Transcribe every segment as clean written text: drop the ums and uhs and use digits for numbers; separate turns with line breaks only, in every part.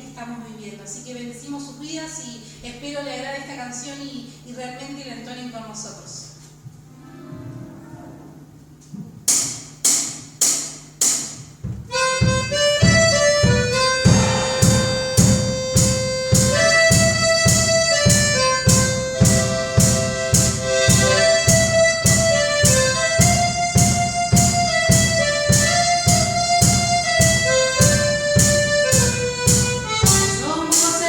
que estamos viviendo. Así que bendecimos sus vidas y espero le agrade esta canción y realmente la entonen con nosotros.
Somos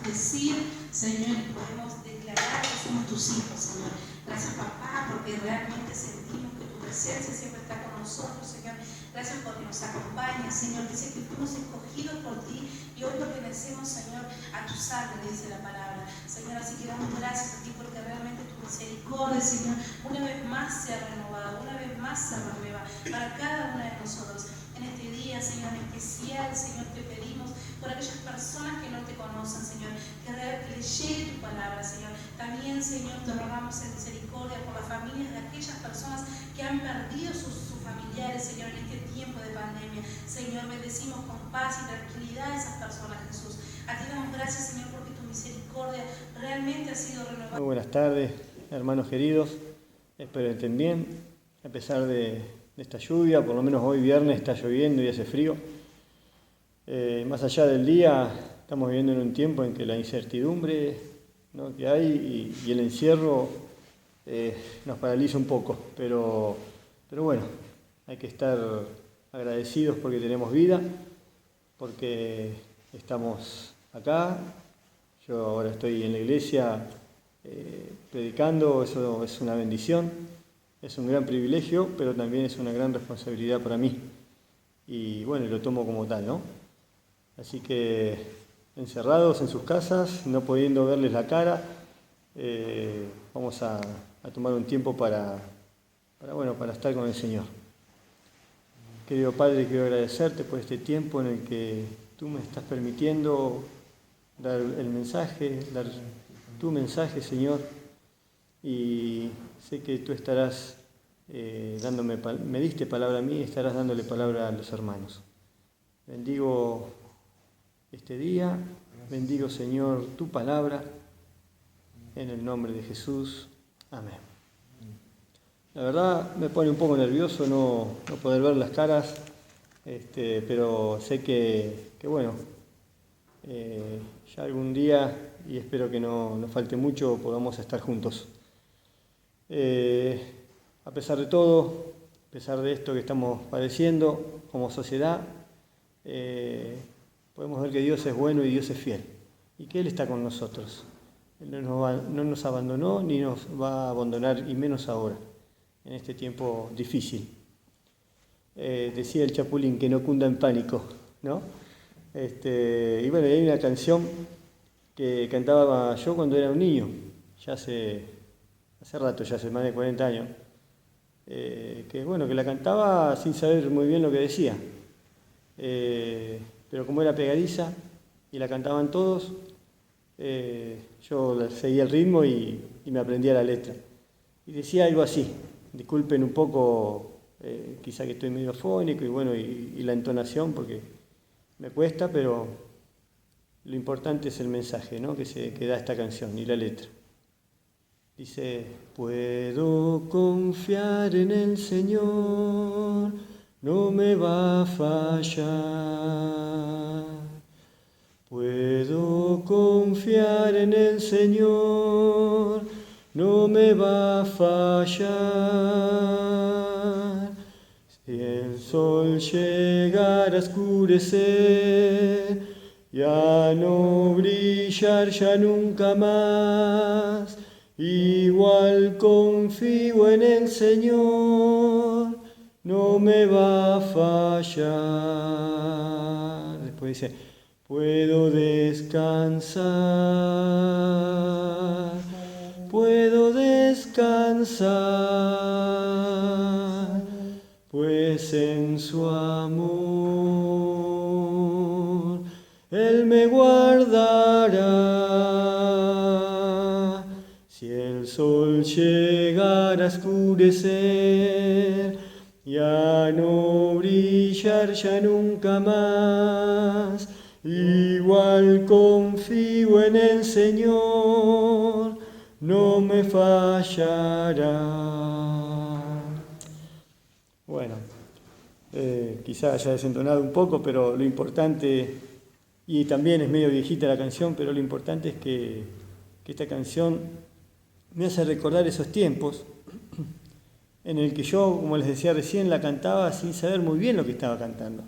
decir, Señor, y podemos declarar que somos tus hijos, Señor. Gracias, papá, porque realmente sentimos que tu presencia siempre está con nosotros, Señor. Gracias porque nos acompañas, Señor. Dice que fuimos escogidos por ti y hoy pertenecemos, Señor, a tu sangre, dice la palabra. Señor, así que damos gracias a ti porque realmente tu misericordia, Señor, una vez más se ha renovado, una vez más se renueva para cada una de nosotros. En este día, Señor, en especial, Señor, te pedimos por aquellas personas que no te conocen, Señor, que les llegue tu palabra, Señor. También, Señor, te rogamos en misericordia por las familias de aquellas personas que han perdido sus familiares, Señor, en este tiempo de pandemia. Señor, bendecimos con paz y tranquilidad a esas personas, Jesús. A ti damos gracias, Señor, porque tu misericordia realmente ha sido renovada.
Muy buenas tardes, hermanos queridos. Espero que estén bien, a pesar de esta lluvia. Por lo menos hoy viernes está lloviendo y hace frío. Más allá del día, estamos viviendo en un tiempo en que la incertidumbre, ¿no?, que hay y el encierro nos paraliza un poco. Pero bueno, hay que estar agradecidos porque tenemos vida, porque estamos acá. Yo ahora estoy en la iglesia predicando, eso es una bendición, es un gran privilegio, pero también es una gran responsabilidad para mí. Y bueno, lo tomo como tal, ¿no? Así que encerrados en sus casas, no pudiendo verles la cara, vamos a tomar un tiempo para estar con el Señor. Querido Padre, quiero agradecerte por este tiempo en el que tú me estás permitiendo dar el mensaje, dar tu mensaje, Señor, y sé que tú estarás me diste palabra a mí y estarás dándole palabra a los hermanos. Bendigo este día, bendigo, Señor, tu palabra, en el nombre de Jesús. Amén. La verdad me pone un poco nervioso no poder ver las caras, pero sé que bueno, ya algún día, y espero que no nos falte mucho, podamos estar juntos. A pesar de todo, a pesar de esto que estamos padeciendo como sociedad, podemos ver que Dios es bueno y Dios es fiel, y que Él está con nosotros. Él no nos abandonó ni nos va a abandonar, y menos ahora, en este tiempo difícil. Decía el Chapulín que no cunda en pánico, ¿no? Y bueno, hay una canción que cantaba yo cuando era un niño, ya hace rato, ya hace más de 40 años, que la cantaba sin saber muy bien lo que decía, pero como era pegadiza y la cantaban todos, yo seguía el ritmo y me aprendía la letra. Y decía algo así, disculpen un poco, quizá que estoy medio afónico y la entonación porque me cuesta, pero lo importante es el mensaje, ¿no?, que da esta canción y la letra. Dice: puedo confiar en el Señor, no me va a fallar. Puedo confiar en el Señor, no me va a fallar. Si el sol llegara a oscurecer, ya no brillar ya nunca más, igual confío en el Señor, no me va a fallar. Después dice: puedo descansar, pues en su amor Él me guardará. Si el sol llegara a oscurecer, ya no brillar ya nunca más, igual confío en el Señor, no me fallará. Bueno, quizá haya desentonado un poco, pero lo importante, y también es medio viejita la canción, pero lo importante es que esta canción me hace recordar esos tiempos en el que yo, como les decía recién, la cantaba sin saber muy bien lo que estaba cantando.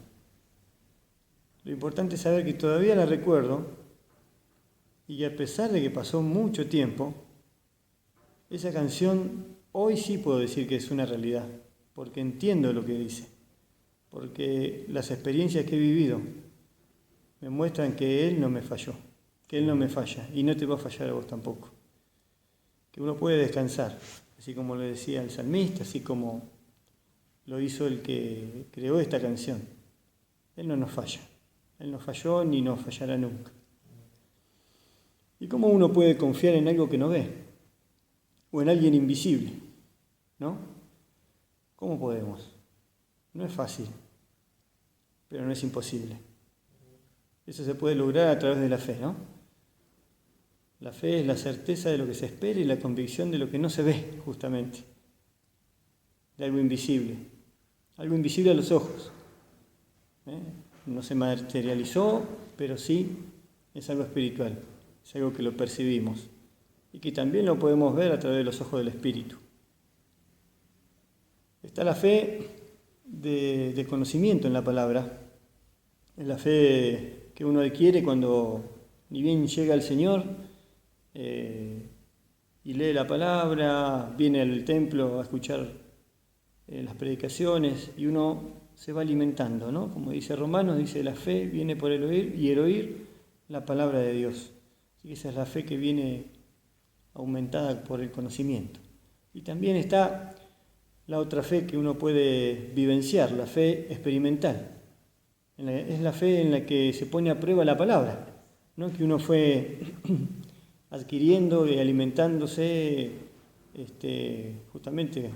Lo importante es saber que todavía la recuerdo Y a pesar de que pasó mucho tiempo, esa canción hoy sí puedo decir que es una realidad, porque entiendo lo que dice, porque las experiencias que he vivido me muestran que Él no me falló, que Él no me falla y no te va a fallar a vos tampoco. Que uno puede descansar, así como lo decía el salmista, así como lo hizo el que creó esta canción. Él no nos falla, Él no falló ni nos fallará nunca. ¿Y cómo uno puede confiar en algo que no ve? O en alguien invisible, ¿no? ¿Cómo podemos? No es fácil, pero no es imposible. Eso se puede lograr a través de la fe, ¿no? La fe es la certeza de lo que se espera y la convicción de lo que no se ve, justamente. De algo invisible a los ojos. No se materializó, pero sí es algo espiritual, es algo que lo percibimos y que también lo podemos ver a través de los ojos del Espíritu. Está la fe de conocimiento en la palabra, es la fe que uno adquiere cuando ni bien llega al Señor y lee la palabra, viene al templo a escuchar las predicaciones y uno se va alimentando, ¿no? Como dice Romanos, dice la fe viene por el oír y el oír la palabra de Dios. Así que esa es la fe que viene aumentada por el conocimiento. Y también está la otra fe que uno puede vivenciar, la fe experimental. Es la fe en la que se pone a prueba la palabra, ¿no? Que uno fue adquiriendo y alimentándose justamente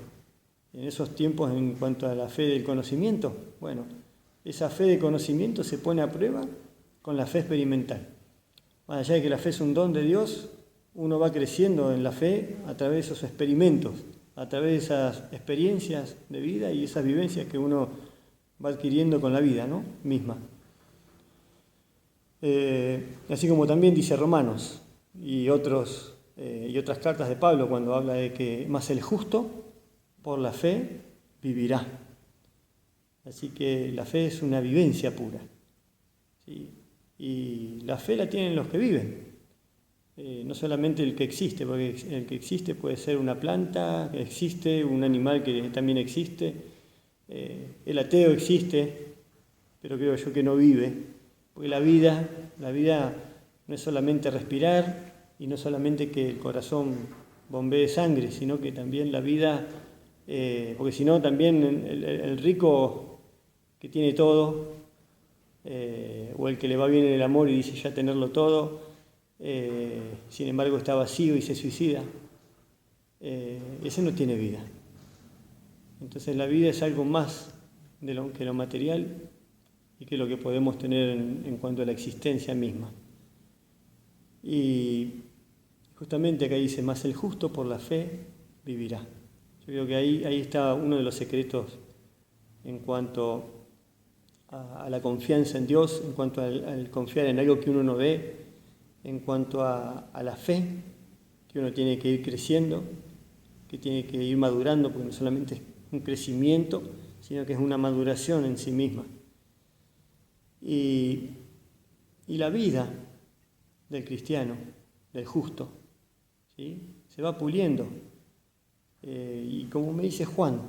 en esos tiempos en cuanto a la fe del conocimiento. Bueno, esa fe de conocimiento se pone a prueba con la fe experimental. Más allá de que la fe es un don de Dios, uno va creciendo en la fe a través de esos experimentos, a través de esas experiencias de vida y esas vivencias que uno va adquiriendo con la vida, ¿no? Misma. Así como también dice Romanos y otras cartas de Pablo cuando habla de que más el justo por la fe vivirá. Así que la fe es una vivencia pura, ¿sí? Y la fe la tienen los que viven, no solamente el que existe, porque el que existe puede ser una planta que existe, un animal que también existe, el ateo existe, pero creo yo que no vive, porque la vida no es solamente respirar y no solamente que el corazón bombee sangre, sino que también la vida, porque si no también el rico que tiene todo, o el que le va bien en el amor y dice ya tenerlo todo, sin embargo está vacío y se suicida, ese no tiene vida. Entonces la vida es algo más que lo material y que lo que podemos tener en cuanto a la existencia misma. Y justamente acá dice, más el justo por la fe vivirá. Yo creo que ahí está uno de los secretos en cuanto a la confianza en Dios, en cuanto al confiar en algo que uno no ve, en cuanto a la fe que uno tiene que ir creciendo, que tiene que ir madurando, porque no solamente es un crecimiento, sino que es una maduración en sí misma. Y la vida del cristiano, del justo, ¿sí? Se va puliendo. Y como me dice Juan,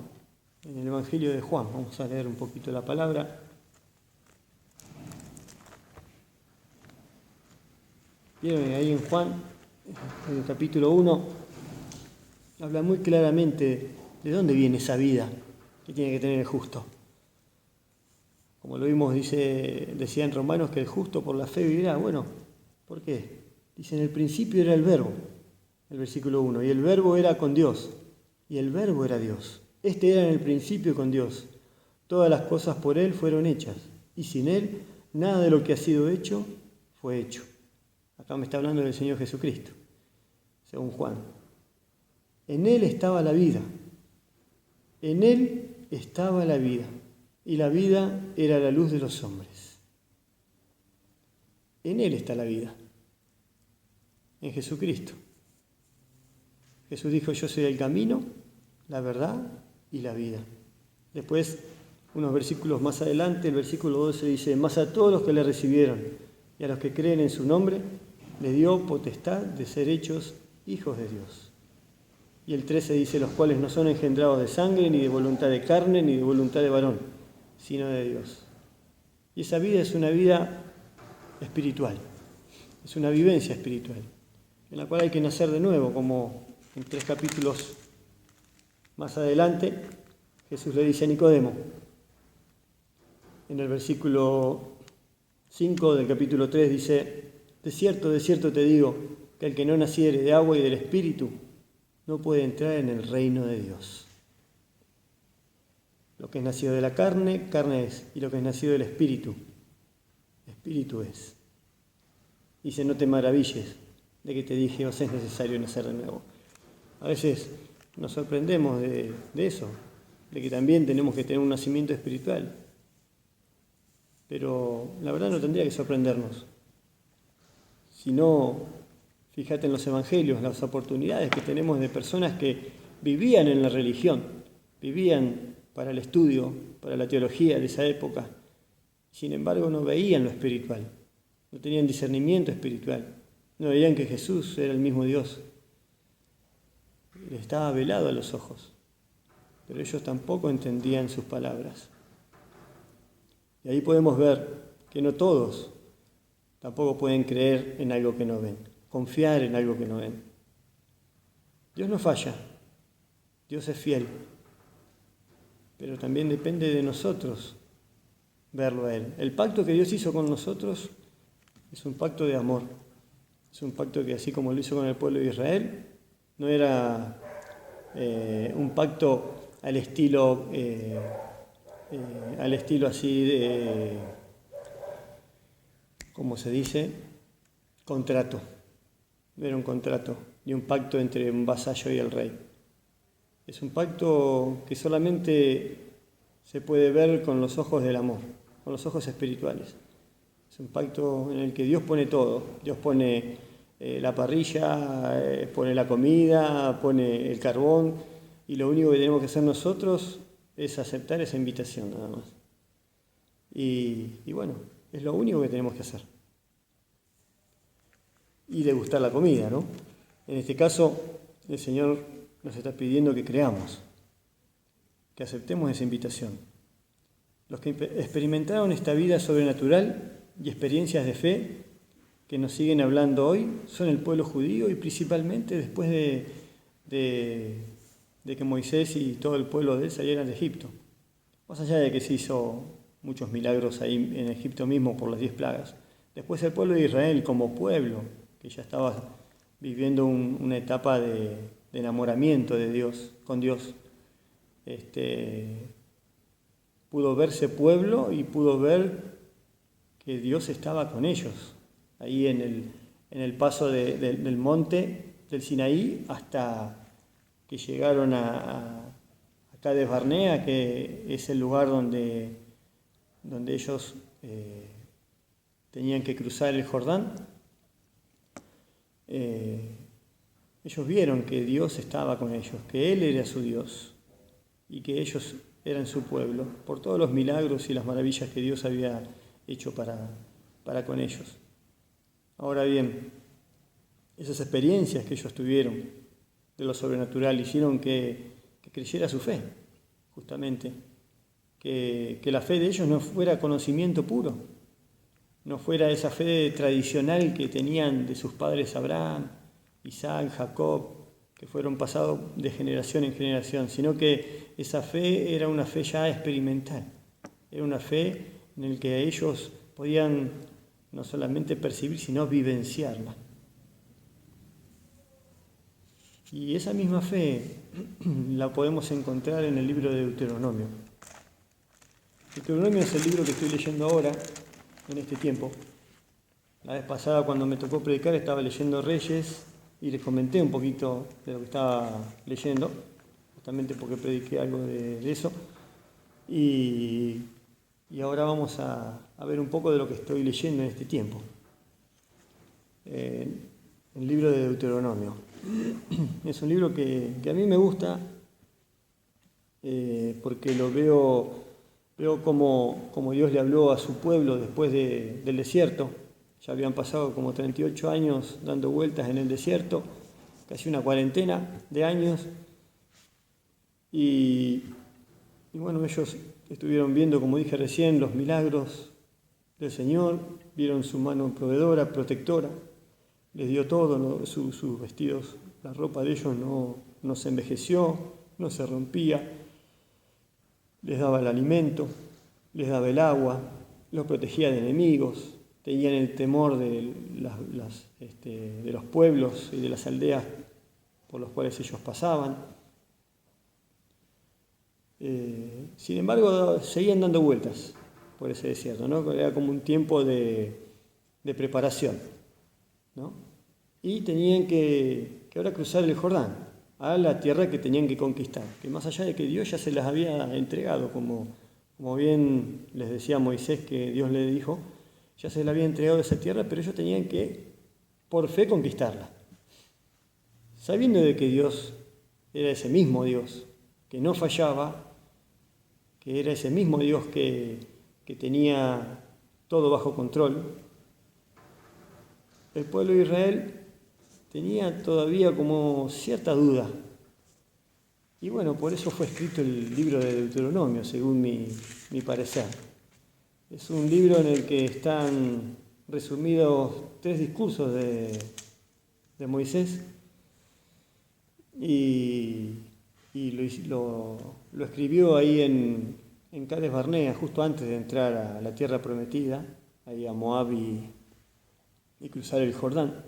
en el Evangelio de Juan, vamos a leer un poquito la palabra. Vieron ahí en Juan, en el capítulo 1, habla muy claramente de dónde viene esa vida que tiene que tener el justo. Como lo vimos, decía en Romanos que el justo por la fe vivirá. Bueno, ¿por qué? Dice, en el principio era el verbo, el versículo 1, y el verbo era con Dios, y el verbo era Dios. Este era en el principio con Dios. Todas las cosas por Él fueron hechas, y sin Él nada de lo que ha sido hecho fue hecho. Acá me está hablando del Señor Jesucristo, según Juan. En Él estaba la vida. En Él estaba la vida. Y la vida era la luz de los hombres. En Él está la vida. En Jesucristo. Jesús dijo, yo soy el camino, la verdad y la vida. Después, unos versículos más adelante, el versículo 12 dice, mas a todos los que le recibieron y a los que creen en su nombre, le dio potestad de ser hechos hijos de Dios. Y el 13 dice, los cuales no son engendrados de sangre, ni de voluntad de carne, ni de voluntad de varón, sino de Dios. Y esa vida es una vida espiritual, es una vivencia espiritual, en la cual hay que nacer de nuevo, como en 3 capítulos más adelante, Jesús le dice a Nicodemo, en el versículo 5 del capítulo 3 dice, de cierto te digo, que el que no naciere de agua y del Espíritu no puede entrar en el reino de Dios. Lo que es nacido de la carne, carne es, y lo que es nacido del Espíritu, Espíritu es. Dice, no te maravilles de que te dije, os es necesario nacer de nuevo. A veces nos sorprendemos de eso, de que también tenemos que tener un nacimiento espiritual. Pero la verdad no tendría que sorprendernos. Si no, fíjate en los evangelios, las oportunidades que tenemos de personas que vivían en la religión, vivían para el estudio, para la teología de esa época. Sin embargo, no veían lo espiritual, no tenían discernimiento espiritual, no veían que Jesús era el mismo Dios. Les estaba velado a los ojos, pero ellos tampoco entendían sus palabras. Y ahí podemos ver que no todos tampoco pueden creer en algo que no ven, confiar en algo que no ven. Dios no falla, Dios es fiel, pero también depende de nosotros verlo a Él. El pacto que Dios hizo con nosotros es un pacto de amor, es un pacto que así como lo hizo con el pueblo de Israel, no era un pacto al estilo así de, ¿cómo se dice? Contrato. No era un contrato, ni un pacto entre un vasallo y el rey. Es un pacto que solamente se puede ver con los ojos del amor, con los ojos espirituales. Es un pacto en el que Dios pone todo. Dios pone la parrilla, pone la comida, pone el carbón, y lo único que tenemos que hacer nosotros es aceptar esa invitación nada más. Y bueno, es lo único que tenemos que hacer. Y degustar la comida, ¿no? En este caso, el Señor nos está pidiendo que creamos, que aceptemos esa invitación. Los que experimentaron esta vida sobrenatural y experiencias de fe que nos siguen hablando hoy son el pueblo judío y principalmente después de que Moisés y todo el pueblo de él salieran de Egipto. Más allá de que se hizo muchos milagros ahí en Egipto mismo por las 10 plagas. Después el pueblo de Israel como pueblo, que ya estaba viviendo una etapa de enamoramiento de Dios, con Dios, pudo verse pueblo y pudo ver que Dios estaba con ellos, ahí en el paso del monte del Sinaí hasta que llegaron a Cades Barnea, que es el lugar donde ellos tenían que cruzar el Jordán. Ellos vieron que Dios estaba con ellos, que Él era su Dios y que ellos eran su pueblo, por todos los milagros y las maravillas que Dios había hecho para con ellos. Ahora bien, esas experiencias que ellos tuvieron de lo sobrenatural hicieron que creyera su fe, justamente, que la fe de ellos no fuera conocimiento puro, no fuera esa fe tradicional que tenían de sus padres Abraham, Isaac, Jacob, que fueron pasados de generación en generación, sino que esa fe era una fe ya experimental, era una fe en la que ellos podían no solamente percibir, sino vivenciarla. Y esa misma fe la podemos encontrar en el libro de Deuteronomio. Deuteronomio es el libro que estoy leyendo ahora, en este tiempo. La vez pasada, cuando me tocó predicar, estaba leyendo Reyes y les comenté un poquito de lo que estaba leyendo, justamente porque prediqué algo de eso. Y ahora vamos a ver un poco de lo que estoy leyendo en este tiempo. El libro de Deuteronomio. Es un libro que a mí me gusta porque lo veo como Dios le habló a su pueblo después del desierto, Ya habían pasado como 38 años dando vueltas en el desierto, casi una cuarentena de años. Y bueno, ellos estuvieron viendo, como dije recién, los milagros del Señor, vieron su mano proveedora, protectora, les dio todo, sus vestidos, la ropa de ellos no se envejeció, no se rompía, les daba el alimento, les daba el agua, los protegía de enemigos, tenían el temor de los pueblos y de las aldeas por los cuales ellos pasaban. Sin embargo, seguían dando vueltas por ese desierto, ¿no? Era como un tiempo de preparación, ¿no? Y tenían que ahora cruzar el Jordán, a la tierra que tenían que conquistar, que más allá de que Dios ya se las había entregado, como bien les decía Moisés que Dios le dijo, ya se le había entregado esa tierra, pero ellos tenían que, por fe, conquistarla. Sabiendo de que Dios era ese mismo Dios, que no fallaba, que era ese mismo Dios que tenía todo bajo control, el pueblo de Israel tenía todavía como cierta duda. Y bueno, por eso fue escrito el libro de Deuteronomio, según mi parecer. Es un libro en el que están resumidos 3 discursos de Moisés y lo escribió ahí en Cades Barnea, justo antes de entrar a la tierra prometida, ahí a Moab y cruzar el Jordán.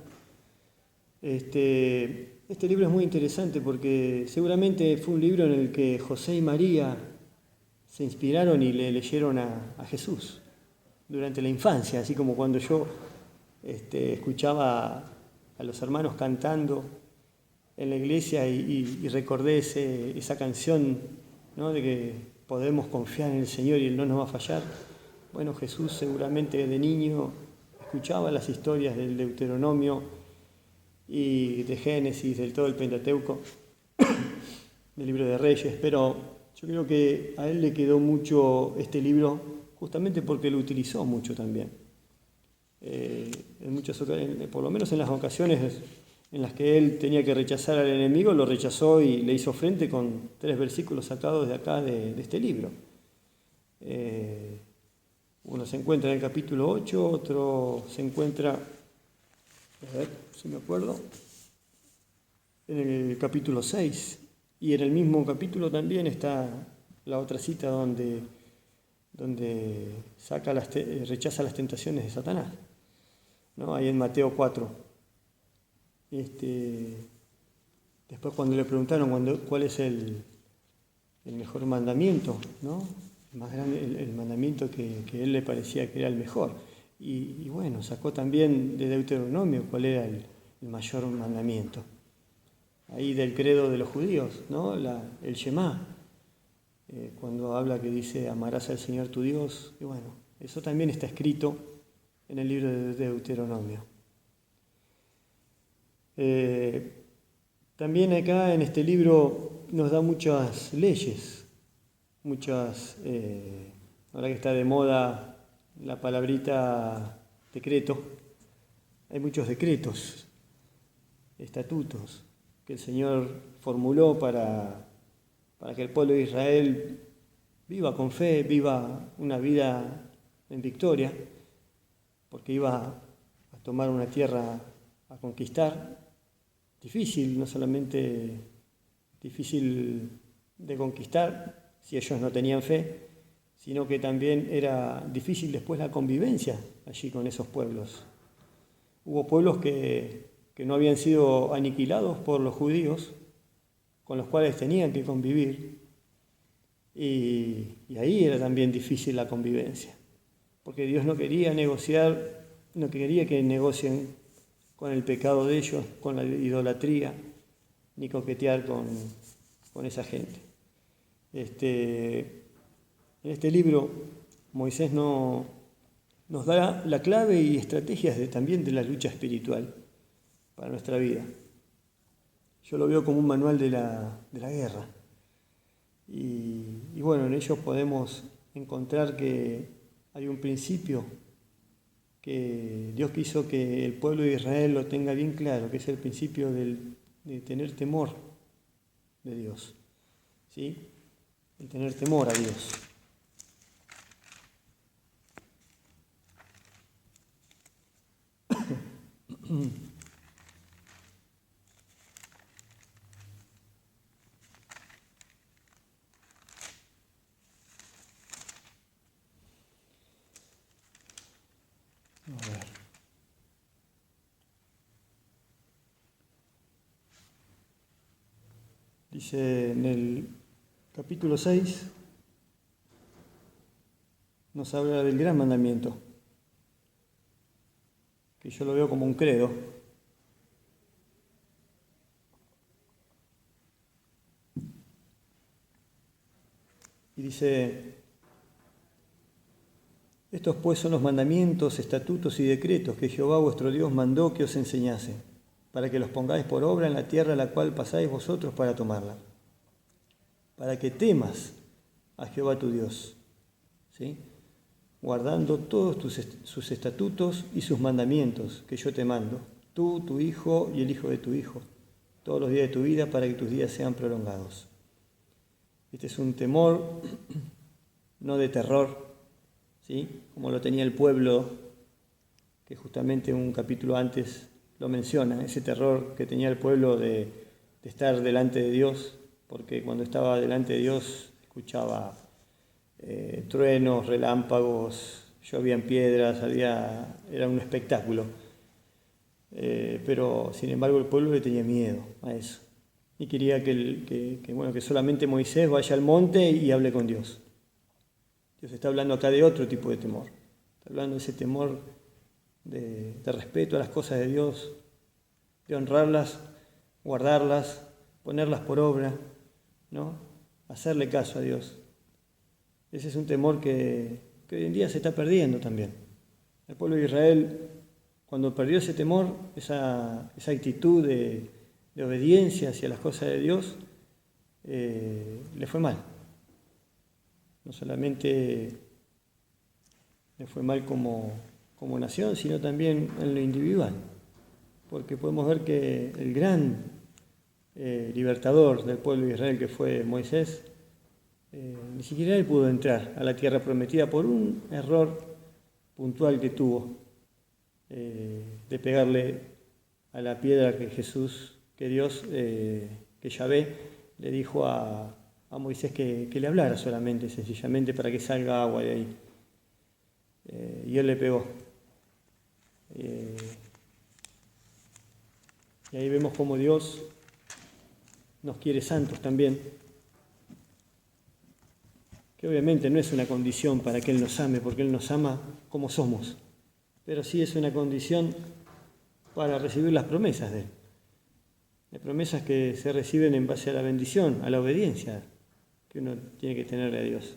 Este libro es muy interesante porque seguramente fue un libro en el que José y María se inspiraron y le leyeron a Jesús durante la infancia, así como cuando yo escuchaba a los hermanos cantando en la iglesia y recordé esa canción, ¿no? De que podemos confiar en el Señor y Él no nos va a fallar. Bueno, Jesús seguramente de niño escuchaba las historias del Deuteronomio y de Génesis, del todo el Pentateuco, del libro de Reyes, pero yo creo que a él le quedó mucho este libro justamente porque lo utilizó mucho también. En muchas ocasiones, por lo menos en las ocasiones en las que él tenía que rechazar al enemigo, lo rechazó y le hizo frente con 3 versículos sacados de acá de este libro. Uno se encuentra en el capítulo 8, otro se encuentra, a ver si me acuerdo, en el capítulo 6. Y en el mismo capítulo también está la otra cita donde rechaza las tentaciones de Satanás, ¿no? Ahí en Mateo 4. Después cuando le preguntaron cuál es el mejor mandamiento, ¿no? El más grande, el mandamiento que él le parecía que era el mejor. Y bueno, sacó también de Deuteronomio cuál era el mayor mandamiento. Ahí del credo de los judíos, ¿no? El Shema, cuando habla que dice amarás al Señor tu Dios, y bueno, eso también está escrito en el libro de Deuteronomio. También acá en este libro nos da muchas leyes, ahora que está de moda la palabrita decreto, hay muchos decretos, estatutos que el Señor formuló para que el pueblo de Israel viva con fe, viva una vida en victoria, porque iba a tomar una tierra a conquistar, difícil, no solamente difícil de conquistar si ellos no tenían fe, sino que también era difícil después la convivencia allí con esos pueblos. Hubo pueblos que no habían sido aniquilados por los judíos, con los cuales tenían que convivir, y ahí era también difícil la convivencia, porque Dios no quería negociar, no quería que negocien con el pecado de ellos, con la idolatría, ni coquetear con esa gente. En este libro Moisés nos da la clave y estrategias también de la lucha espiritual para nuestra vida. Yo lo veo como un manual de la guerra. Y bueno, en ellos podemos encontrar que hay un principio que Dios quiso que el pueblo de Israel lo tenga bien claro, que es el principio de tener temor de Dios, ¿sí? El tener temor a Dios. A ver. Dice en el capítulo 6, nos habla del gran mandamiento, que yo lo veo como un credo. Y dice: estos pues son los mandamientos, estatutos y decretos que Jehová vuestro Dios mandó que os enseñase, para que los pongáis por obra en la tierra a la cual pasáis vosotros para tomarla, para que temas a Jehová tu Dios, ¿sí? Guardando todos sus estatutos y sus mandamientos que yo te mando, tú, tu hijo y el hijo de tu hijo, todos los días de tu vida, para que tus días sean prolongados. Este es un temor, no de terror, ¿sí? Como lo tenía el pueblo, que justamente un capítulo antes lo menciona, ese terror que tenía el pueblo de estar delante de Dios, porque cuando estaba delante de Dios escuchaba truenos, relámpagos, llovían piedras, era un espectáculo. Pero sin embargo el pueblo le tenía miedo a eso y quería que solamente Moisés vaya al monte y hable con Dios. Dios está hablando acá de otro tipo de temor, está hablando de ese temor de respeto a las cosas de Dios, de honrarlas, guardarlas, ponerlas por obra, ¿no? Hacerle caso a Dios. Ese es un temor que hoy en día se está perdiendo también. El pueblo de Israel, cuando perdió ese temor, esa actitud de obediencia hacia las cosas de Dios, le fue mal. No solamente le fue mal como nación, sino también en lo individual. Porque podemos ver que el gran libertador del pueblo de Israel, que fue Moisés, ni siquiera él pudo entrar a la tierra prometida por un error puntual que tuvo, de pegarle a la piedra que Dios, que Yahvé le dijo a Moisés que le hablara solamente, sencillamente, para que salga agua de ahí. Y él le pegó. Y ahí vemos cómo Dios nos quiere santos también, que obviamente no es una condición para que Él nos ame, porque Él nos ama como somos, pero sí es una condición para recibir las promesas de Él. Las promesas que se reciben en base a la bendición, a la obediencia que uno tiene que tenerle a Dios.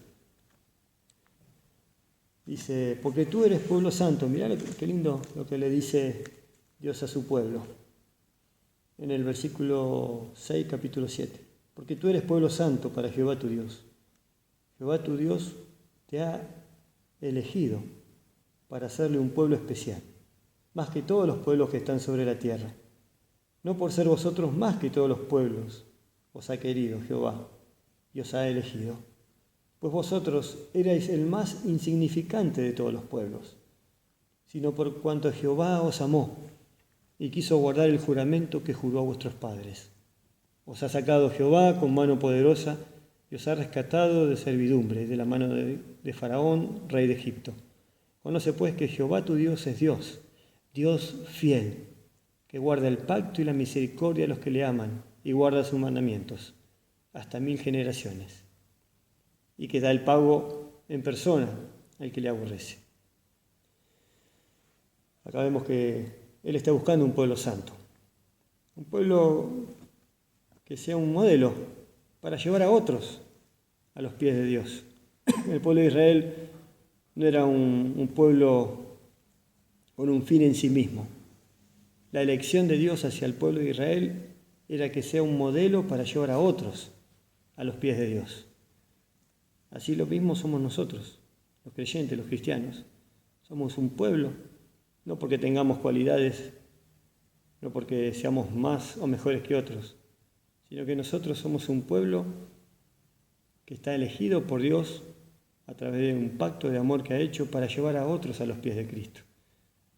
Dice: porque tú eres pueblo santo. Mirá qué lindo lo que le dice Dios a su pueblo. En el versículo 6, capítulo 7. Porque tú eres pueblo santo para Jehová tu Dios. Jehová tu Dios te ha elegido para hacerle un pueblo especial, más que todos los pueblos que están sobre la tierra. No por ser vosotros más que todos los pueblos, os ha querido Jehová y os ha elegido, pues vosotros erais el más insignificante de todos los pueblos, sino por cuanto Jehová os amó y quiso guardar el juramento que juró a vuestros padres. Os ha sacado Jehová con mano poderosa y os ha rescatado de servidumbre, de la mano de Faraón, rey de Egipto. Conoce pues que Jehová tu Dios es Dios, Dios fiel, que guarda el pacto y la misericordia de los que le aman y guarda sus mandamientos hasta 1000 generaciones, y que da el pago en persona al que le aborrece. Acá vemos que Él está buscando un pueblo santo, un pueblo que sea un modelo para llevar a otros a los pies de Dios. El pueblo de Israel no era un pueblo con un fin en sí mismo. La elección de Dios hacia el pueblo de Israel era que sea un modelo para llevar a otros a los pies de Dios. Así lo mismo somos nosotros, los creyentes, los cristianos. Somos un pueblo no porque tengamos cualidades, no porque seamos más o mejores que otros, sino que nosotros somos un pueblo que está elegido por Dios a través de un pacto de amor que ha hecho para llevar a otros a los pies de Cristo,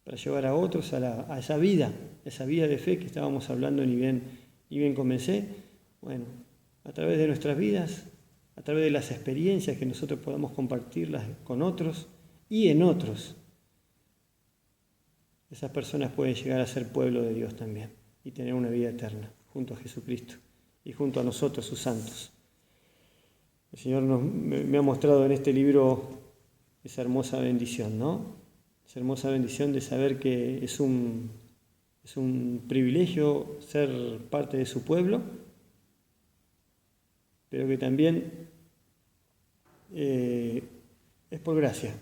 para llevar a otros a esa vida de fe que estábamos hablando, ni bien comencé. Bueno, a través de nuestras vidas, a través de las experiencias que nosotros podamos compartirlas con otros y en otros, esas personas pueden llegar a ser pueblo de Dios también y tener una vida eterna junto a Jesucristo y junto a nosotros, sus santos. El Señor me ha mostrado en este libro esa hermosa bendición, ¿no? Esa hermosa bendición de saber que es un privilegio ser parte de su pueblo, pero que también es por gracia.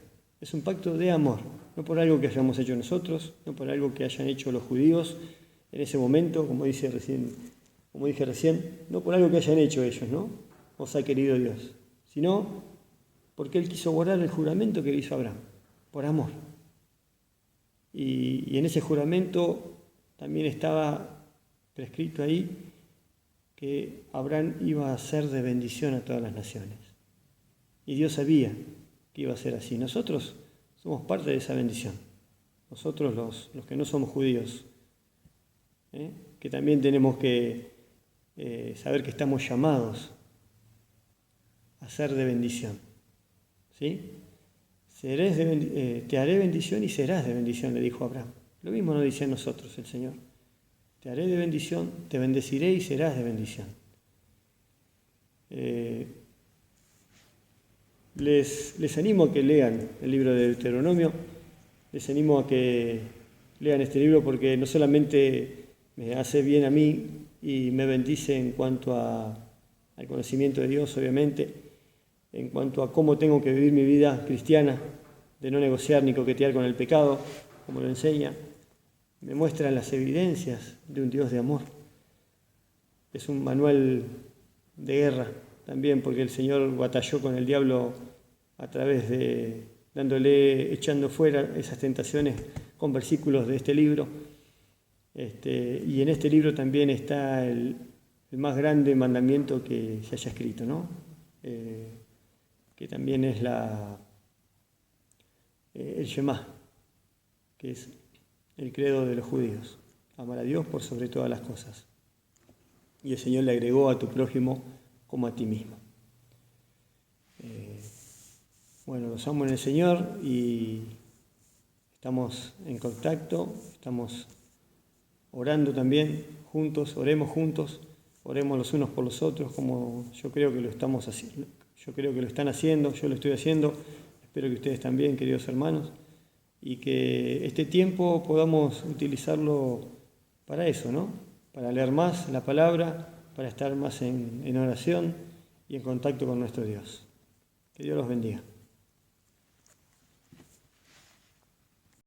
Es un pacto de amor, no por algo que hayamos hecho nosotros, no por algo que hayan hecho los judíos en ese momento, como dije recién, no por algo que hayan hecho ellos, ¿no? Os ha querido Dios, sino porque Él quiso guardar el juramento que le hizo a Abraham, por amor. Y en ese juramento también estaba prescrito ahí que Abraham iba a ser de bendición a todas las naciones. Y Dios sabía que iba a ser así. Nosotros somos parte de esa bendición. Nosotros los que no somos judíos, que también tenemos que saber que estamos llamados a ser de bendición. ¿Sí? Te haré bendición y serás de bendición, le dijo Abraham. Lo mismo nos dice a nosotros el Señor. Te haré de bendición, te bendeciré y serás de bendición. Les animo a que lean el libro de Deuteronomio, les animo a que lean este libro porque no solamente me hace bien a mí y me bendice en cuanto al conocimiento de Dios, obviamente, en cuanto a cómo tengo que vivir mi vida cristiana, de no negociar ni coquetear con el pecado, como lo enseña, me muestra las evidencias de un Dios de amor. Es un manual de guerra también, porque el Señor batalló con el diablo a través de echando fuera esas tentaciones con versículos de este libro. Y en este libro también está el más grande mandamiento que se haya escrito, ¿no? Que también es el Shema, que es el credo de los judíos, amar a Dios por sobre todas las cosas. Y el Señor le agregó a tu prójimo como a ti mismo. Bueno, los amo en el Señor y estamos en contacto, estamos orando también juntos, oremos los unos por los otros, como yo creo que lo estamos haciendo. Yo creo que lo están haciendo, yo lo estoy haciendo, espero que ustedes también, queridos hermanos, y que este tiempo podamos utilizarlo para eso, ¿no? Para leer más la palabra, para estar más en oración y en contacto con nuestro Dios. Que Dios los bendiga.